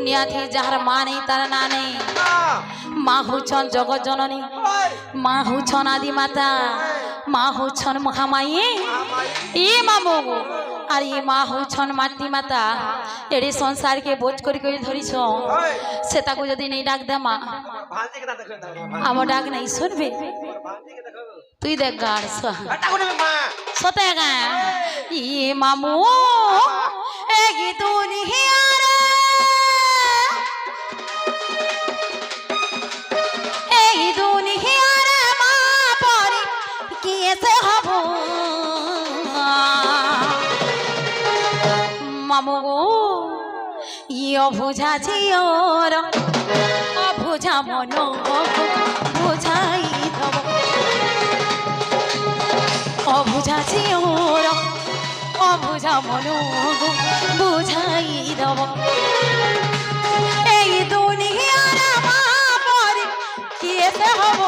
दुनिया थी जहार माँ नहीं तार ना नहीं माँ हुछन जगत जननी माँ हुछन आदि माता माँ हुछन महामाई ये मामो আর এই মা হউছন মাটি মাতা এড়ি সংসারকে বোঝ করি করি ধরিছ সেটাকে যদি নেই ডাক দে মা আমার ডাক নাই শুনবে তুই দেখ গাড় সতে গা ই মামু এগি দুনিয়ারে এই দুনিয়ারে মা পরি কি এসে হব মামু ই অবুঝা ঝিওর অবুঝা মন বুঝাই দেব অবুঝা ঝিওর অবুঝা মন বুঝাই দেব এই দুনিয়ার মা পরি কি এসে হব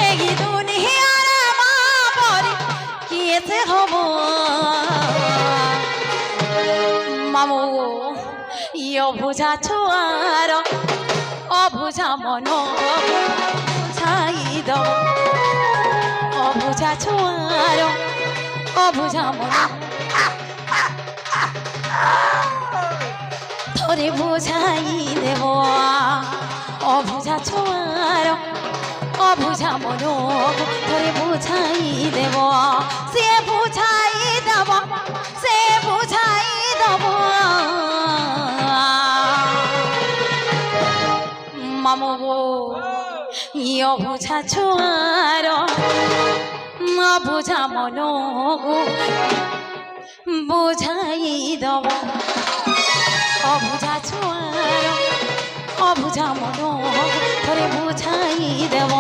এই দুনিয়ার মা পরি কি এসে হব মামু ই অবুঝা ছোয়ার অবুঝা মন বুঝাই দাও অবুঝা ছোয়ার অবুঝা মন তোরে বুঝাই দেব অবুঝা ছোয়ার অবুঝা মন তোরে বুঝাই দেব সে বুঝাই দেব সে বুঝাই দেব মামু ই অবুঝা ছোয়ার অবুঝা মন বুঝাই দেব অবুঝা ছোয়ার অবুঝা মন তোরে বুঝাই দেব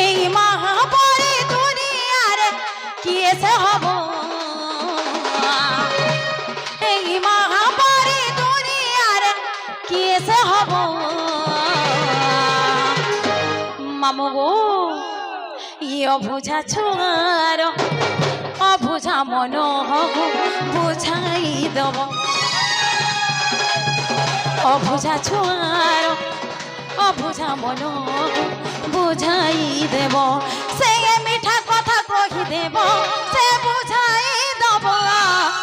এই মা পরে দুনিয়ারে কি এসে হব এই মা পরে দুনিয়ারে কি এসে হব মামু গো ই অবুঝা ছোয়ার অবুঝা মন বুঝাই দেব অবুঝা ছোয়ার অবুঝা মন বুঝাই দেব সে মিঠা কথা কহি দেব সে বুঝাই দেব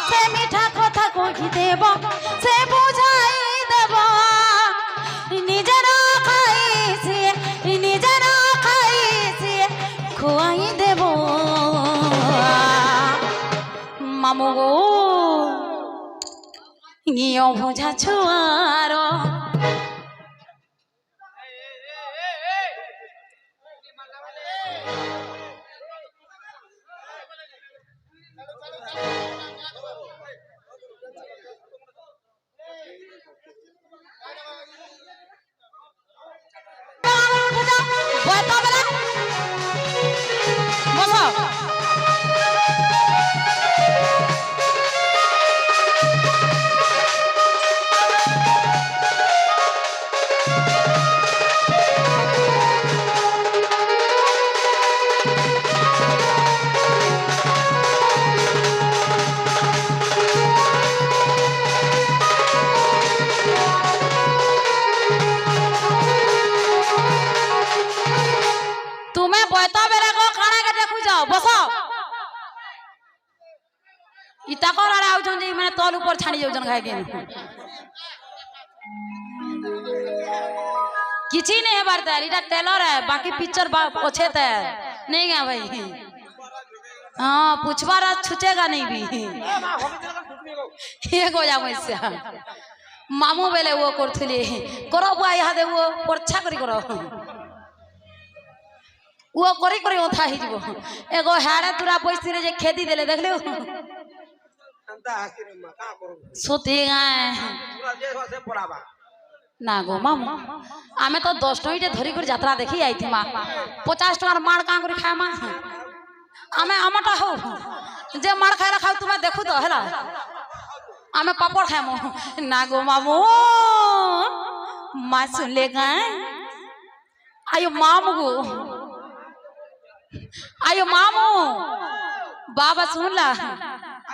সে মিঠা কথা কহি দেব সে বুঝাই দেব নিজের খাইছে নিজের খাইছে খুয়াই দেব মামু গো ই অবুঝা ছোয়ার मैंने तल ऊपर छाणी जाऊन खाई किसी नहीं है बारता इटा टेलर है बाकी पिक्चर पछे नहीं गया भाई हाँ पूछवा रहा छुचेगा नहीं भी ये को जाओ इससे मामू बेले वो करथुली करो बुआ यहाँ दे वो परछा करी करो वो करी करी ओथा ही जीवो एगो हाड़े तुरा पैसी रे जे खेती देले देखले सती गाय ना गो मामू आमे तो 10 टईटे धरी कर यात्रा देखी आई थी मां 50 टकार मार का करी खाए मां आमे आमटा हो जे मार खाए खाऊ तुमे देखु तो हैला आमे पापड़ खाएमो ना गो मामू मां सुन ले गाय आयो मामू गो आयो मामू बाबा सुन ला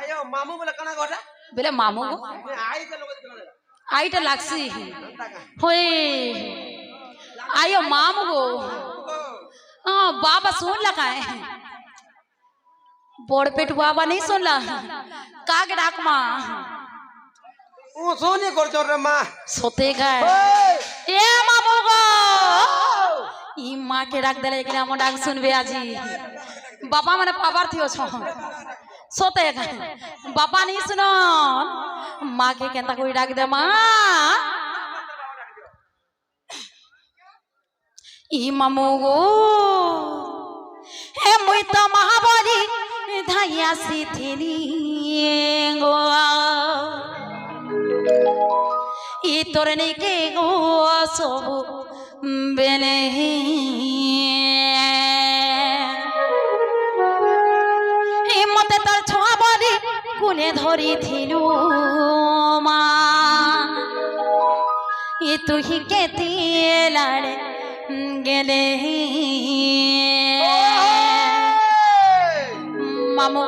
আয়ো মামু বলে কানা গোটা বলে মামু গো আই কে লোক দিলা আইটা লাগছি হই আয়ো মামু গো बाबा सुन लगा है बोड़ पेट बाबा नहीं सुनला का के डाक मां ও সোনি করছ রে মা सोते गए ए मामू गो ई मां के डाक देले कि हम डाक सुनबे आजी बाबा माने पावर थियो छ सोते गए बाबा नहीं सुनो मां के केंता कोई डाक दे मां ई मामू गो हे मुई तो महाबली धाइया सिथिनी गो ई तोरने के गो सब बेले हे मते तर छोआ बली कुने धरी थिलु मा ई तू ही के तिलाड़े गेले मामू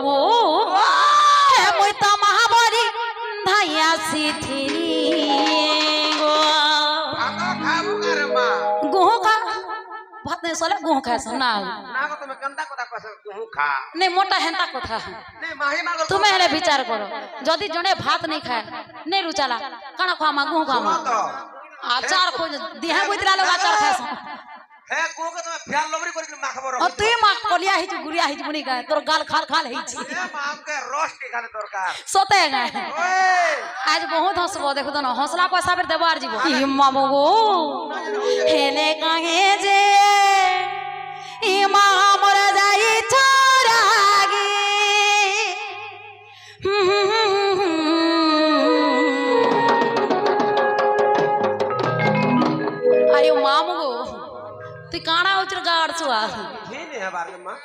मुई तो महाबली धाइया सिथिनी गो খাবো করে মা गुहू का भात नहीं सोले गुहू खाए सुना না গো তুমি কান্তা কথা কইছ তুই খা नहीं मोटा हेंता कथा নে মাহি মাগল तुम्हें हेले विचार करो जदि जने भात नहीं खाए नहीं रुचाला काना खा मा गुहू खा मा তো आचार खोज दिहा बुतरा लोग आचार खाए सो হে কোকে তুমি ফ্যান লবরি করি মা খবর और तू मा कलिया हिच गुरिया हिच बुनी गए तोर गाल खाल खाल हिच এ মা আমকে রস के खाने दरकार सोते गए ओए आज बहुत हंसबो देखो तो न हौसला पैसा फिर देबार जीवो ई मामू गो हेले काहे जे ई मा हमर जाई छोरागे आयो मामू गो तू काना उचर गाड़ छुआ हे ने है बार में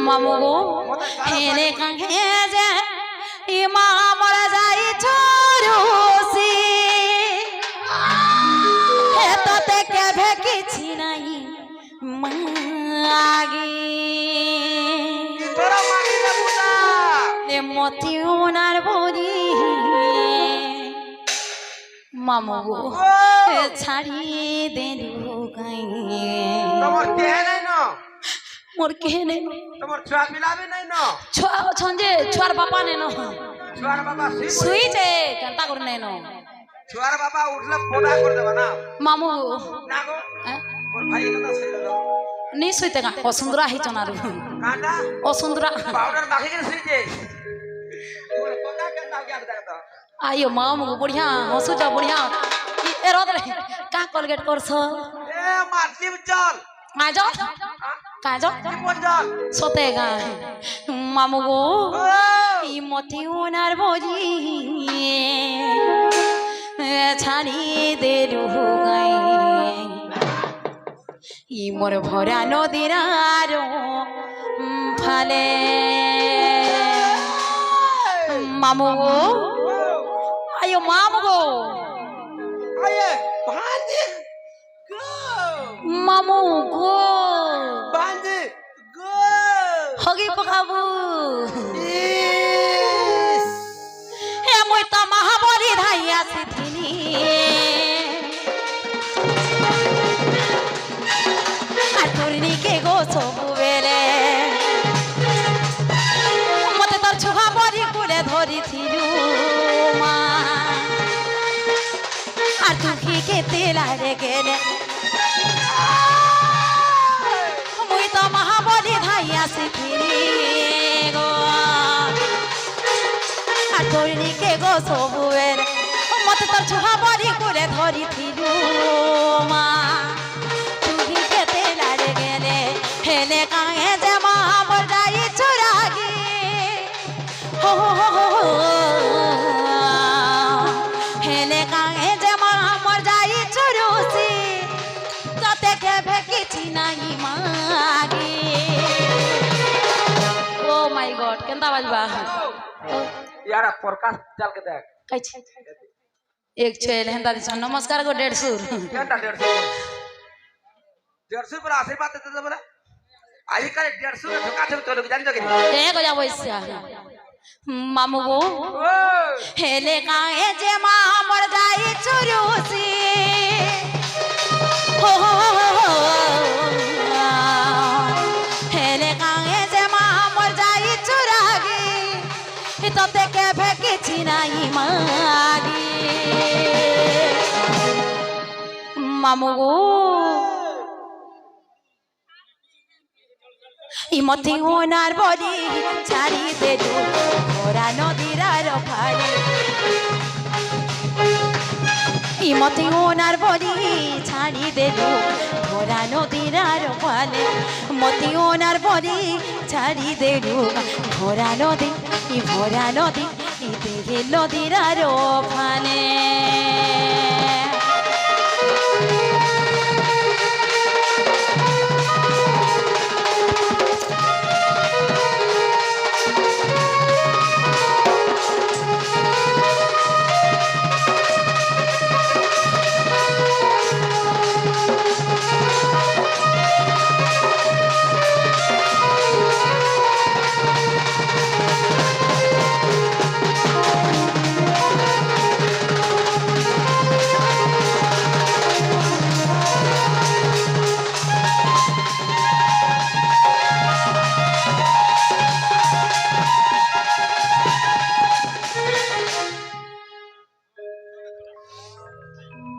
मामू गो हेले काहे जे ई मा हमर जाई छोरोसी हे तते केभे किछि नाही मागी तोरा मागी रे बुदा ले मति उनार बोली मामू गो ए छाड़ी देलु गई তোমার কে নাই ন मोर के ने তোমার ছুয়া মিলাবে নাই ন छुआ छंजे छुआर बापा ने नो ছুয়ার বাবা सुई जे केंता कर ने नो ছুয়ার বাবা উঠলে ফোটা করে দেবা না मामू না গো মোর ভাই কথা সেই দাও नहीं सुईते का असुंदरा ही चनारू কাটা असुंदरा पाउडर माखी के सुई मोर पता के ना क्या बता दो आयो मामू बढ़िया हंसु जा बढ़िया ए रोद रे का कोलगेट करछ ए माटी चल आ जा का जा की बोल चल सोतेगा मामू गो ई मति उनार बोली छाड़ी देलु गई ई मोर भरा नदीर आरो फाले मामू गो आयो मामू गो आये बांधी गो मामू गो बांधी गो हगी पकाबू इस हे मोय त महाबली धाइया सिथिनी आ तोरनी के गो सबु बेले मते तर छुहा बरी कुले धरी थिलु मा आ तू के तेला रे गेले मुई तो महाबली धाइया सिथिनी गो आ तोरनी के गो सबु बेले मते तर छुहा बरी कुले धरी थिलु मा तू के तेला रे गेले हेले काहे जे महाबर जाई चुरागी हो हेले काहे जे महाबर जाई चुरुसी तते के भेकिछि नाही मागी ओ माय गॉड केंता बाजबा यार प्रकाश चल के देख कहि छै एक छेल हेंदा दिस नमस्कार गो 150 घंटा 150 पर आशीर्वाद देते बोले आई काले 150 में धोखा थे तो लोग जान जगे ए गजा बैसा মামু গো হেলে গায়ে যে মা মর যাই চুরুসি হেলে গায়ে যে মা মর যাই চুরাগি তোতে কেবে কিছু নাই মাগি মামু গো ইমতি ওনার বলি ছাড়ি দেলু ভরা নদীর আর ফালে ইমতি ওনার বলি ছাড়ি দেলু ভরা নদীর আর ফালে মতি ওনার বলি ছাড়ি দেলু ভরা নদী দেহে নদীর আর ফালে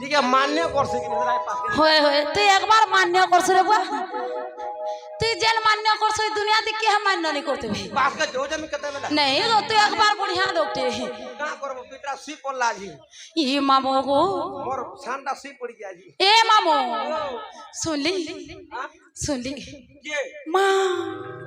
ठीक है मान्य करছে কি না পাস হয়ে হয়ে তুই একবার মান্য করছ রে বুয়া তুই যেন মান্য করছ এই দুনিয়াতে কে মান্য नहीं করতে ভাই पास का जो जमी कते में नहीं तो तू एक बार बढ़िया दोटे का करबो पितरा सी पड़ला जी ई मामो गो मोर सांडा सी पड़ गया जी ए मामो सुन ली हां सुन ली के माँ